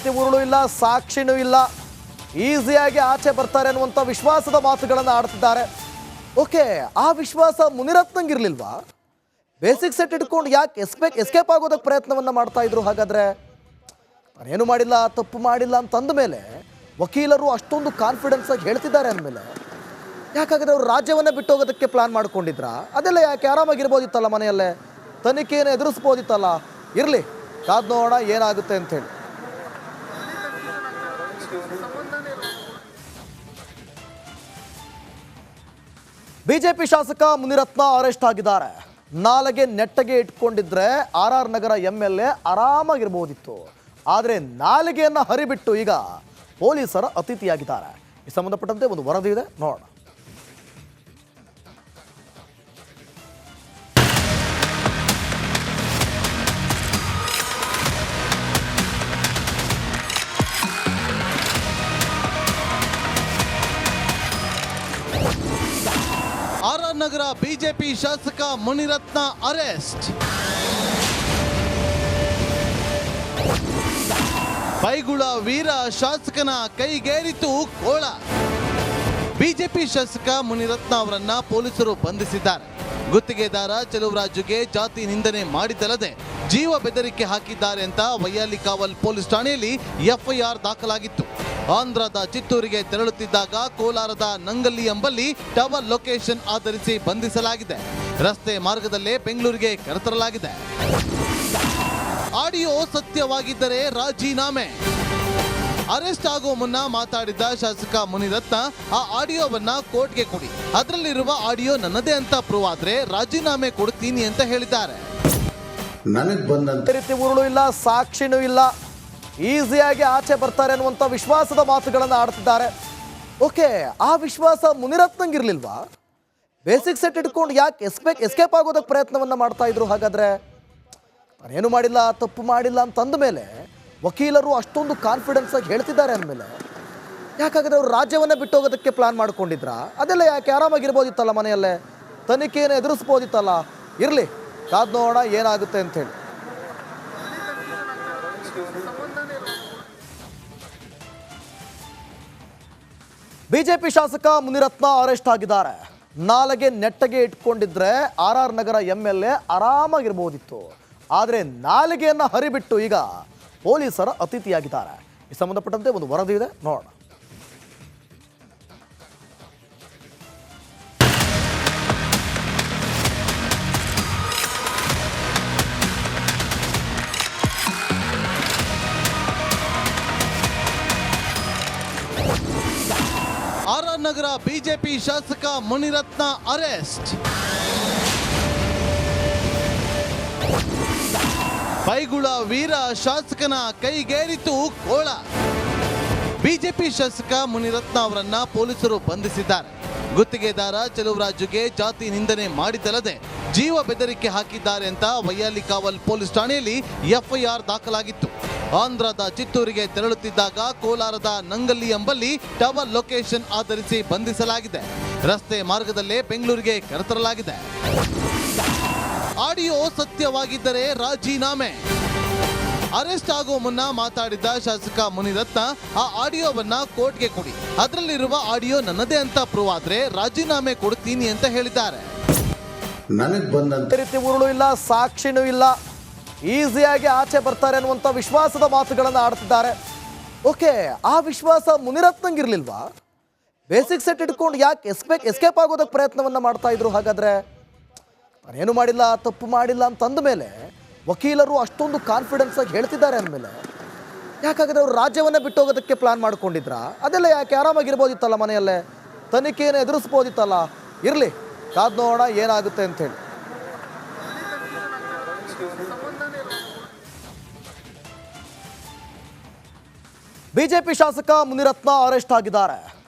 ರೀತಿ ಉರುಳು ಇಲ್ಲ, ಸಾಕ್ಷಿನೂ ಇಲ್ಲ, ಈಸಿಯಾಗಿ ಆಚೆ ಬರ್ತಾರೆ ಅನ್ನುವಂಥ ವಿಶ್ವಾಸದ ಮಾತುಗಳನ್ನು ಆಡ್ತಿದ್ದಾರೆ. ಓಕೆ, ಆ ವಿಶ್ವಾಸ ಮುನಿರತ್ನಂಗಿರ್ಲಿಲ್ವಾ? ಬೇಸಿಕ್ ಸೆಟ್ ಇಟ್ಕೊಂಡು ಯಾಕೆ ಎಸ್ಕೇಪ್ ಆಗೋದಕ್ಕೆ ಪ್ರಯತ್ನವನ್ನು ಮಾಡ್ತಾ ಇದ್ರು? ಹಾಗಾದ್ರೆ ನಾನೇನು ಮಾಡಿಲ್ಲ, ತಪ್ಪು ಮಾಡಿಲ್ಲ ಅಂತಂದ ಮೇಲೆ ವಕೀಲರು ಅಷ್ಟೊಂದು ಕಾನ್ಫಿಡೆನ್ಸ್ ಆಗಿ ಹೇಳ್ತಿದ್ದಾರೆ ಅಂದಮೇಲೆ ಯಾಕಾದ್ರೆ ಅವರು ರಾಜ್ಯವನ್ನೇ ಬಿಟ್ಟು ಹೋಗೋದಕ್ಕೆ ಪ್ಲಾನ್ ಮಾಡ್ಕೊಂಡಿದ್ರ? ಅದೆಲ್ಲ ಯಾಕೆ? ಆರಾಮಾಗಿರ್ಬೋದಿತ್ತಲ್ಲ, ಮನೆಯಲ್ಲೇ ತನಿಖೆಯನ್ನು ಎದುರಿಸ್ಬೋದಿತ್ತಲ್ಲ. ಇರಲಿ, ಕಾದ್ ನೋಡೋಣ ಏನಾಗುತ್ತೆ ಅಂತ ಹೇಳಿ. ಬಿಜೆಪಿ ಶಾಸಕ ಮುನಿರತ್ನ ಅರೆಸ್ಟ್ ಆಗಿದ್ದಾರೆ. ನಾಲೆಗೆ ನೆಟ್ಟಗೆ ಇಟ್ಕೊಂಡಿದ್ರೆ RR ನಗರ MLA ಆರಾಮಾಗಿರ್ಬೋದಿತ್ತು. ಆದರೆ ನಾಲಿಗೆಯನ್ನು ಹರಿಬಿಟ್ಟು ಈಗ ಪೊಲೀಸರ ಅತಿಥಿಯಾಗಿದ್ದಾರೆ. ಈ ಸಂಬಂಧಪಟ್ಟಂತೆ ಒಂದು ವರದಿ ಇದೆ, ನೋಡೋಣ. RR ನಗರ ಬಿಜೆಪಿ ಶಾಸಕ ಮುನಿರತ್ನ ಅರೆಸ್ಟ್. ಬೈಗುಳ ವೀರ ಶಾಸಕನ ಕೈಗೇರಿತು ಕೋಳ. ಬಿಜೆಪಿ ಶಾಸಕ ಮುನಿರತ್ನ ಅವರನ್ನ ಪೊಲೀಸರು ಬಂಧಿಸಿದ್ದಾರೆ. ಗುತ್ತಿಗೆದಾರ ಚೆಲುವರಾಜುಗೆ ಜಾತಿ ನಿಂದನೆ ಮಾಡಿದ್ದಲ್ಲದೆ ಜೀವ ಬೆದರಿಕೆ ಹಾಕಿದ್ದಾರೆ ಅಂತ ವೈಯಾಲಿಕಾವಲ್ ಪೊಲೀಸ್ ಠಾಣೆಯಲ್ಲಿ FIR ದಾಖಲಾಗಿತ್ತು. ಆಂಧ್ರದ ಚಿತ್ತೂರಿಗೆ ತೆರಳುತ್ತಿದ್ದಾಗ ಕೋಲಾರದ ನಂಗಲ್ಲಿ ಎಂಬಲ್ಲಿ ಟವರ್ ಲೊಕೇಶನ್ ಆಧರಿಸಿ ಬಂಧಿಸಲಾಗಿದೆ. ರಸ್ತೆ ಮಾರ್ಗದಲ್ಲೇ ಬೆಂಗಳೂರಿಗೆ ಕರೆತರಲಾಗಿದೆ. ಆಡಿಯೋ ಸತ್ಯವಾಗಿದ್ದರೆ ರಾಜೀನಾಮೆ. ಅರೆಸ್ಟ್ ಆಗೋ ಮುನ್ನ ಮಾತಾಡಿದ ಶಾಸಕ ಮುನಿರತ್ನ, ಆ ಆಡಿಯೋವನ್ನ ಕೋರ್ಟ್ಗೆ ಕೊಡಿ, ಅದರಲ್ಲಿರುವ ಆಡಿಯೋ ನನ್ನದೇ ಅಂತ ಪ್ರೂವ್ ಆದ್ರೆ ರಾಜೀನಾಮೆ ಕೊಡ್ತೀನಿ ಅಂತ ಹೇಳಿದ್ದಾರೆ. ನನಗೆ ಬಂದಂತ ರೀತಿ ಉರುಳು ಇಲ್ಲ, ಸಾಕ್ಷಿನೂ ಇಲ್ಲ, ಈಸಿಯಾಗಿ ಆಚೆ ಬರ್ತಾರೆ ಅನ್ನುವಂಥ ವಿಶ್ವಾಸದ ಮಾತುಗಳನ್ನು ಆಡ್ತಿದ್ದಾರೆ. ಓಕೆ, ಆ ವಿಶ್ವಾಸ ಮುನಿರತ್ನಂಗಿರ್ಲಿಲ್ವಾ? ಬೇಸಿಕ್ ಸೆಟ್ ಇಟ್ಕೊಂಡು ಯಾಕೆ ಎಸ್ಕೇಪ್ ಆಗೋದಕ್ಕೆ ಪ್ರಯತ್ನವನ್ನು ಮಾಡ್ತಾ ಇದ್ರು? ಹಾಗಾದ್ರೆ ನಾನೇನು ಮಾಡಿಲ್ಲ, ತಪ್ಪು ಮಾಡಿಲ್ಲ ಅಂತಂದ ಮೇಲೆ ವಕೀಲರು ಅಷ್ಟೊಂದು ಕಾನ್ಫಿಡೆನ್ಸ್ ಆಗಿ ಹೇಳ್ತಿದ್ದಾರೆ ಅಂದಮೇಲೆ ಯಾಕಾದ್ರೆ ಅವರು ರಾಜ್ಯವನ್ನೇ ಬಿಟ್ಟು ಹೋಗೋದಕ್ಕೆ ಪ್ಲಾನ್ ಮಾಡ್ಕೊಂಡಿದ್ರ? ಅದೆಲ್ಲ ಯಾಕೆ? ಆರಾಮಾಗಿರ್ಬೋದಿತ್ತಲ್ಲ, ಮನೆಯಲ್ಲೇ ತನಿಖೆಯನ್ನು ಎದುರಿಸ್ಬೋದಿತ್ತಲ್ಲ. ಇರಲಿ, ಕಾದ್ ನೋಡೋಣ ಏನಾಗುತ್ತೆ ಅಂತ ಹೇಳಿ. ಬಿಜೆಪಿ ಶಾಸಕ ಮುನಿರತ್ನ ಅರೆಸ್ಟ್ ಆಗಿದ್ದಾರೆ. ನಾಲೆಗೆ ನೆಟ್ಟಗೆ ಇಟ್ಕೊಂಡಿದ್ರೆ RR ನಗರ MLA ಆರಾಮಾಗಿರ್ಬೋದಿತ್ತು. ಆದರೆ ನಾಲಿಗೆಯನ್ನು ಹರಿಬಿಟ್ಟು ಈಗ ಪೊಲೀಸರ ಅತಿಥಿಯಾಗಿದ್ದಾರೆ. ಈ ಸಂಬಂಧಪಟ್ಟಂತೆ ಒಂದು ವರದಿ ಇದೆ, ನೋಡೋಣ. RR ನಗರ ಬಿಜೆಪಿ ಶಾಸಕ ಮುನಿರತ್ನ ಅರೆಸ್ಟ್. ಬೈಗುಳ ವೀರ ಶಾಸಕನ ಕೈಗೇರಿತು ಕೋಳ. ಬಿಜೆಪಿ ಶಾಸಕ ಮುನಿರತ್ನ ಅವರನ್ನ ಪೊಲೀಸರು ಬಂಧಿಸಿದ್ದಾರೆ. ಗುತ್ತಿಗೆದಾರ ಚೆಲುವರಾಜುಗೆ ಜಾತಿ ನಿಂದನೆ ಮಾಡಿದ್ದಲ್ಲದೆ ಜೀವ ಬೆದರಿಕೆ ಹಾಕಿದ್ದಾರೆ ಅಂತ ವೈಯಾಲಿಕಾವಲ್ ಪೊಲೀಸ್ ಠಾಣೆಯಲ್ಲಿ FIR ದಾಖಲಾಗಿತ್ತು. ಆಂಧ್ರದ ಚಿತ್ತೂರಿಗೆ ತೆರಳುತ್ತಿದ್ದಾಗ ಕೋಲಾರದ ನಂಗಲ್ಲಿ ಎಂಬಲ್ಲಿ ಟವರ್ ಲೊಕೇಶನ್ ಆಧರಿಸಿ ಬಂಧಿಸಲಾಗಿದೆ. ರಸ್ತೆ ಮಾರ್ಗದಲ್ಲೇ ಬೆಂಗಳೂರಿಗೆ ಕರೆತರಲಾಗಿದೆ. ಆಡಿಯೋ ಸತ್ಯವಾಗಿದ್ದರೆ ರಾಜೀನಾಮೆ. ಅರೆಸ್ಟ್ ಆಗೋ ಮುನ್ನ ಮಾತಾಡಿದ ಶಾಸಕ ಮುನಿರತ್ನ, ಆ ಆಡಿಯೋವನ್ನ ಕೋರ್ಟ್ಗೆ ಕೊಡಿ, ಅದರಲ್ಲಿರುವ ಆಡಿಯೋ ನನ್ನದೇ ಅಂತ ಪ್ರೂವ್ ಆದ್ರೆ ರಾಜೀನಾಮೆ ಕೊಡ್ತೀನಿ ಅಂತ ಹೇಳಿದ್ದಾರೆ. ನನಗೆ ಬಂದಂತ ರೀತಿ ಉರುಳು ಇಲ್ಲ, ಸಾಕ್ಷಿನೂ ಇಲ್ಲ, ಈಸಿಯಾಗಿ ಆಚೆ ಬರ್ತಾರೆ ಅನ್ನುವಂಥ ವಿಶ್ವಾಸದ ಮಾತುಗಳನ್ನು ಆಡ್ತಿದ್ದಾರೆ. ಓಕೆ, ಆ ವಿಶ್ವಾಸ ಮುನಿರತ್ನಂಗಿರ್ಲಿಲ್ವಾ? ಬೇಸಿಕ್ ಸೆಟ್ ಇಟ್ಕೊಂಡು ಯಾಕೆ ಎಸ್ಕೇಪ್ ಆಗೋದಕ್ಕೆ ಪ್ರಯತ್ನವನ್ನು ಮಾಡ್ತಾ ಇದ್ರು? ಹಾಗಾದ್ರೆ ನಾನೇನು ಮಾಡಿಲ್ಲ, ತಪ್ಪು ಮಾಡಿಲ್ಲ ಅಂತಂದ ಮೇಲೆ ವಕೀಲರು ಅಷ್ಟೊಂದು ಕಾನ್ಫಿಡೆನ್ಸ್ ಆಗಿ ಹೇಳ್ತಿದ್ದಾರೆ ಅಂದಮೇಲೆ ಯಾಕಾದ್ರೆ ಅವರು ರಾಜ್ಯವನ್ನೇ ಬಿಟ್ಟು ಹೋಗೋದಕ್ಕೆ ಪ್ಲಾನ್ ಮಾಡ್ಕೊಂಡಿದ್ರ? ಅದೆಲ್ಲ ಯಾಕೆ? ಆರಾಮಾಗಿರ್ಬೋದಿತ್ತಲ್ಲ, ಮನೆಯಲ್ಲೇ ತನಿಖೆಯನ್ನು ಎದುರಿಸ್ಬೋದಿತ್ತಲ್ಲ. ಇರಲಿ, ಕಾದ್ ನೋಡೋಣ ಏನಾಗುತ್ತೆ ಅಂತ ಹೇಳಿ. ಬಿಜೆಪಿ ಶಾಸಕ ಮುನಿರತ್ನ ಅರೆಸ್ಟ್ ಆಗಿದ್ದಾರೆ.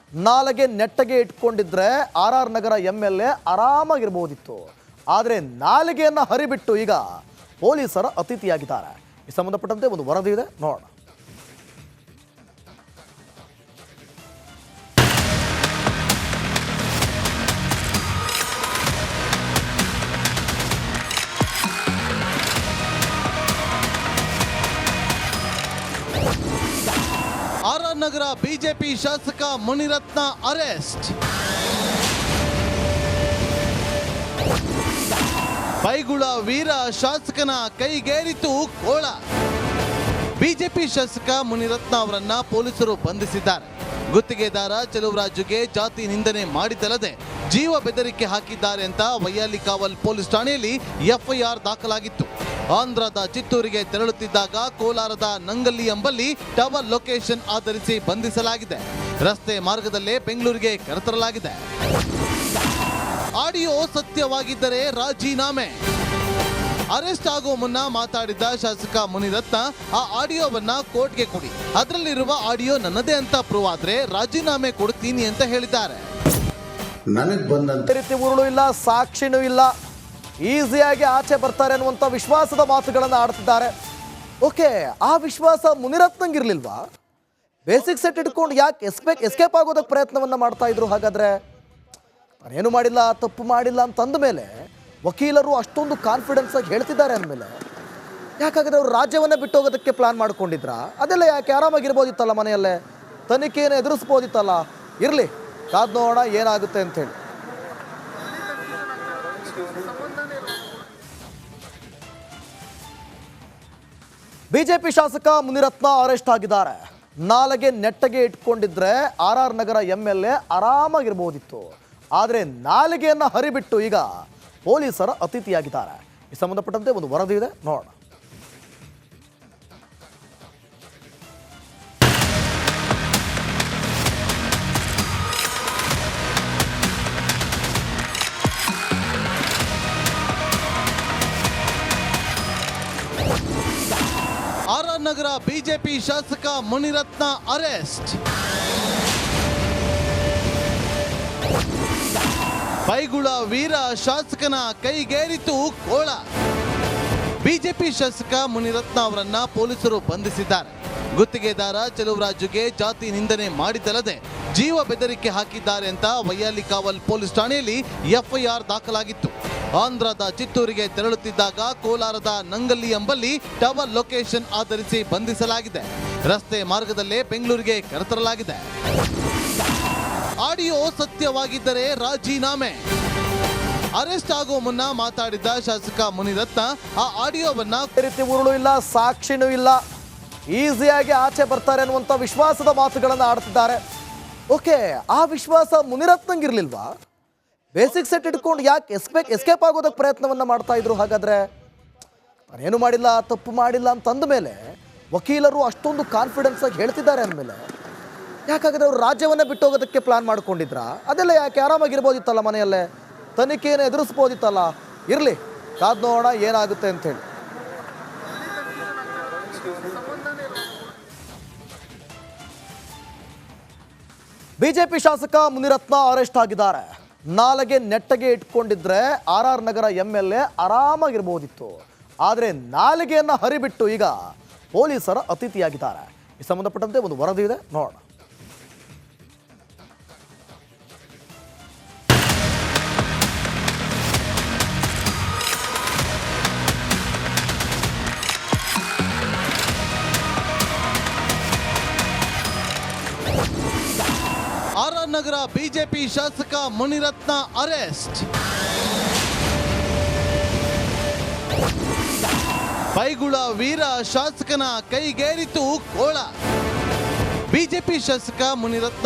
ನಾಲೆಗೆ ನೆಟ್ಟಗೆ ಇಟ್ಕೊಂಡಿದ್ರೆ RR ನಗರ MLA ಆರಾಮಾಗಿರ್ಬೋದಿತ್ತು. ಆದರೆ ನಾಲಿಗೆಯನ್ನು ಹರಿಬಿಟ್ಟು ಈಗ ಪೊಲೀಸರ ಅತಿಥಿಯಾಗಿದ್ದಾರೆ. ಈ ಸಂಬಂಧಪಟ್ಟಂತೆ ಒಂದು ವರದಿ ಇದೆ, ನೋಡೋಣ. ಆರ್ಆರ್ ನಗರ ಬಿಜೆಪಿ ಶಾಸಕ ಮುನಿರತ್ನ ಅರೆಸ್ಟ್. ಬೈಗುಳ ವೀರ ಶಾಸಕನ ಕೈಗೇರಿತು ಕೋಳ. ಬಿಜೆಪಿ ಶಾಸಕ ಮುನಿರತ್ನ ಅವರನ್ನ ಪೊಲೀಸರು ಬಂಧಿಸಿದ್ದಾರೆ. ಗುತ್ತಿಗೆದಾರ ಚೆಲುವರಾಜುಗೆ ಜಾತಿ ನಿಂದನೆ ಮಾಡಿದಲ್ಲದೆ ಜೀವ ಬೆದರಿಕೆ ಹಾಕಿದ್ದಾರೆ ಅಂತ ವೈಯಾಲಿಕಾವಲ್ ಪೊಲೀಸ್ ಠಾಣೆಯಲ್ಲಿ ಎಫ್ಐಆರ್ ದಾಖಲಾಗಿತ್ತು. ಆಂಧ್ರದ ಚಿತ್ತೂರಿಗೆ ತೆರಳುತ್ತಿದ್ದಾಗ ಕೋಲಾರದ ನಂಗಲ್ಲಿ ಎಂಬಲ್ಲಿ ಟವರ್ ಲೊಕೇಶನ್ ಆಧರಿಸಿ ಬಂಧಿಸಲಾಗಿದೆ. ರಸ್ತೆ ಮಾರ್ಗದಲ್ಲೇ ಬೆಂಗಳೂರಿಗೆ ಕರೆತರಲಾಗಿದೆ. ಆಡಿಯೋ ಸತ್ಯವಾಗಿದ್ದರೆ ರಾಜೀನಾಮೆ. ಅರೆಸ್ಟ್ ಆಗೋ ಮುನ್ನ ಮಾತಾಡಿದ ಶಾಸಕ ಮುನಿರತ್ನ ಆ ಆಡಿಯೋವನ್ನ ಕೋರ್ಟ್ಗೆ ಕೊಡಿ, ಅದರಲ್ಲಿರುವ ಆಡಿಯೋ ನನ್ನದೇ ಅಂತ ಪ್ರೂವ್ ಆದ್ರೆ ರಾಜೀನಾಮೆ ಕೊಡ್ತೀನಿ ಅಂತ ಹೇಳಿದ್ದಾರೆ. ನನಗೆ ಬಂದಂತ ರೀತಿ ಉರುಳು ಇಲ್ಲ, ಸಾಕ್ಷಿನೂ ಇಲ್ಲ, ಈಸಿಯಾಗಿ ಆಚೆ ಬರ್ತಾರೆ ಅನ್ನುವಂಥ ವಿಶ್ವಾಸದ ಮಾತುಗಳನ್ನು ಆಡ್ತಿದ್ದಾರೆ. ಓಕೆ, ಆ ವಿಶ್ವಾಸ ಮುನಿರತ್ನಂಗಿರ್ಲಿಲ್ವಾ? ಬೇಸಿಕ್ ಸೆಟ್ ಇಟ್ಕೊಂಡು ಯಾಕೆ ಎಸ್ಕೇಪ್ ಆಗೋದಕ್ಕೆ ಪ್ರಯತ್ನವನ್ನ ಮಾಡ್ತಾ ಇದ್ರು? ಹಾಗಾದ್ರೆ ನಾನೇನು ಮಾಡಿಲ್ಲ, ತಪ್ಪು ಮಾಡಿಲ್ಲ ಅಂತಂದ ಮೇಲೆ ವಕೀಲರು ಅಷ್ಟೊಂದು ಕಾನ್ಫಿಡೆನ್ಸ್ ಆಗಿ ಹೇಳ್ತಿದ್ದಾರೆ ಅಂದಮೇಲೆ ಯಾಕಾದ್ರೆ ಅವರು ರಾಜ್ಯವನ್ನೇ ಬಿಟ್ಟು ಹೋಗೋದಕ್ಕೆ ಪ್ಲಾನ್ ಮಾಡ್ಕೊಂಡಿದ್ರ? ಅದೆಲ್ಲ ಯಾಕೆ? ಆರಾಮಾಗಿರ್ಬೋದಿತ್ತಲ್ಲ, ಮನೆಯಲ್ಲೇ ತನಿಖೆಯನ್ನು ಎದುರಿಸ್ಬೋದಿತ್ತಲ್ಲ. ಇರಲಿ, ಕಾದ್ ನೋಡೋಣ ಏನಾಗುತ್ತೆ ಅಂತೇಳಿ. ಬಿಜೆಪಿ ಶಾಸಕ ಮುನಿರತ್ನ ಅರೆಸ್ಟ್ ಆಗಿದ್ದಾರೆ. ನಾಲೆಗೆ ನೆಟ್ಟಗೆ ಇಟ್ಕೊಂಡಿದ್ರೆ ಆರ್ಆರ್ ನಗರ MLA ಆರಾಮಾಗಿರ್ಬೋದಿತ್ತು. ಆದರೆ ನಾಲಿಗೆಯನ್ನು ಹರಿಬಿಟ್ಟು ಈಗ ಪೊಲೀಸರ ಅತಿಥಿಯಾಗಿದ್ದಾರೆ. ಈ ಸಂಬಂಧಪಟ್ಟಂತೆ ಒಂದು ವರದಿ ಇದೆ, ನೋಡೋಣ. ಆರ್ಆರ್ ನಗರ ಬಿಜೆಪಿ ಶಾಸಕ ಮುನಿರತ್ನ ಅರೆಸ್ಟ್. ಬೈಗುಳ ವೀರ ಶಾಸಕನ ಕೈಗೇರಿತು ಕೋಳ. ಬಿಜೆಪಿ ಶಾಸಕ ಮುನಿರತ್ನ ಅವರನ್ನ ಪೊಲೀಸರು ಬಂಧಿಸಿದ್ದಾರೆ. ಗುತ್ತಿಗೆದಾರ ಚೆಲುವರಾಜುಗೆ ಜಾತಿ ನಿಂದನೆ ಮಾಡಿದಲ್ಲದೆ ಜೀವ ಬೆದರಿಕೆ ಹಾಕಿದ್ದಾರೆ ಅಂತ ವೈಯಾಲಿಕಾವಲ್ ಪೊಲೀಸ್ ಠಾಣೆಯಲ್ಲಿ ಎಫ್ಐಆರ್ ದಾಖಲಾಗಿತ್ತು. ಆಂಧ್ರದ ಚಿತ್ತೂರಿಗೆ ತೆರಳುತ್ತಿದ್ದಾಗ ಕೋಲಾರದ ನಂಗಲ್ಲಿ ಎಂಬಲ್ಲಿ ಟವರ್ ಲೊಕೇಶನ್ ಆಧರಿಸಿ ಬಂಧಿಸಲಾಗಿದೆ. ರಸ್ತೆ ಮಾರ್ಗದಲ್ಲೇ ಬೆಂಗಳೂರಿಗೆ ಕರೆತರಲಾಗಿದೆ. ಆಡಿಯೋ ಸತ್ಯವಾಗಿದ್ದರೆ ರಾಜೀನಾಮೆ. ಅರೆಸ್ಟ್ ಆಗೋ ಮುನ್ನ ಮಾತಾಡಿದ ಶಾಸಕ ಮುನಿರತ್ನ ಆ ಆಡಿಯೋವನ್ನ ರೀತಿ ಉರುಳು ಇಲ್ಲ, ಸಾಕ್ಷಿನೂ ಇಲ್ಲ, ಈಸಿಯಾಗಿ ಆಚೆ ಬರ್ತಾರೆ ಅನ್ನುವಂಥ ವಿಶ್ವಾಸದ ಮಾತುಗಳನ್ನು ಆಡ್ತಿದ್ದಾರೆ. ಓಕೆ, ಆ ವಿಶ್ವಾಸ ಮುನಿರತ್ನಂಗಿರ್ಲಿಲ್ವಾ? ಬೇಸಿಕ್ ಸೆಟ್ ಇಟ್ಕೊಂಡು ಯಾಕೆ ಎಸ್ಕೇಪ್ ಆಗೋದಕ್ಕೆ ಪ್ರಯತ್ನವನ್ನ ಮಾಡ್ತಾ ಇದ್ರು? ಹಾಗಾದ್ರೆ ನಾನೇನು ಮಾಡಿಲ್ಲ, ತಪ್ಪು ಮಾಡಿಲ್ಲ ಅಂತಂದ ಮೇಲೆ ವಕೀಲರು ಅಷ್ಟೊಂದು ಕಾನ್ಫಿಡೆನ್ಸ್ ಆಗಿ ಹೇಳ್ತಿದ್ದಾರೆ ಅಂದಮೇಲೆ ಯಾಕಾದ್ರೆ ಅವರು ರಾಜ್ಯವನ್ನೇ ಬಿಟ್ಟು ಹೋಗೋದಕ್ಕೆ ಪ್ಲಾನ್ ಮಾಡ್ಕೊಂಡಿದ್ರ? ಅದೆಲ್ಲ ಯಾಕೆ? ಆರಾಮಾಗಿರ್ಬೋದಿತ್ತಲ್ಲ, ಮನೆಯಲ್ಲೇ ತನಿಖೆಯನ್ನು ಎದುರಿಸ್ಬೋದಿತ್ತಲ್ಲ. ಇರಲಿ, ಕಾದ್ ನೋಡೋಣ ಏನಾಗುತ್ತೆ ಅಂತೇಳಿ. ಬಿಜೆಪಿ ಶಾಸಕ ಮುನಿರತ್ನ ಅರೆಸ್ಟ್ ಆಗಿದ್ದಾರೆ. ನಾಲೆಗೆ ನೆಟ್ಟಗೆ ಇಟ್ಕೊಂಡಿದ್ರೆ ಆರ್ಆರ್ ನಗರ MLA ಆರಾಮಾಗಿರ್ಬೋದಿತ್ತು. ಆದರೆ ನಾಲಿಗೆಯನ್ನು ಹರಿಬಿಟ್ಟು ಈಗ ಪೊಲೀಸರ ಅತಿಥಿಯಾಗಿದ್ದಾರೆ. ಈ ಸಂಬಂಧಪಟ್ಟಂತೆ ಒಂದು ವರದಿ ಇದೆ, ನೋಡೋಣ. ಆರ್ಆರ್ ನಗರ ಬಿಜೆಪಿ ಶಾಸಕ ಮುನಿರತ್ನ ಅರೆಸ್ಟ್. ಬೈಗುಳ ವೀರ ಶಾಸಕನ ಕೈಗೇರಿತು ಕೋಳ. ಬಿಜೆಪಿ ಶಾಸಕ ಮುನಿರತ್ನ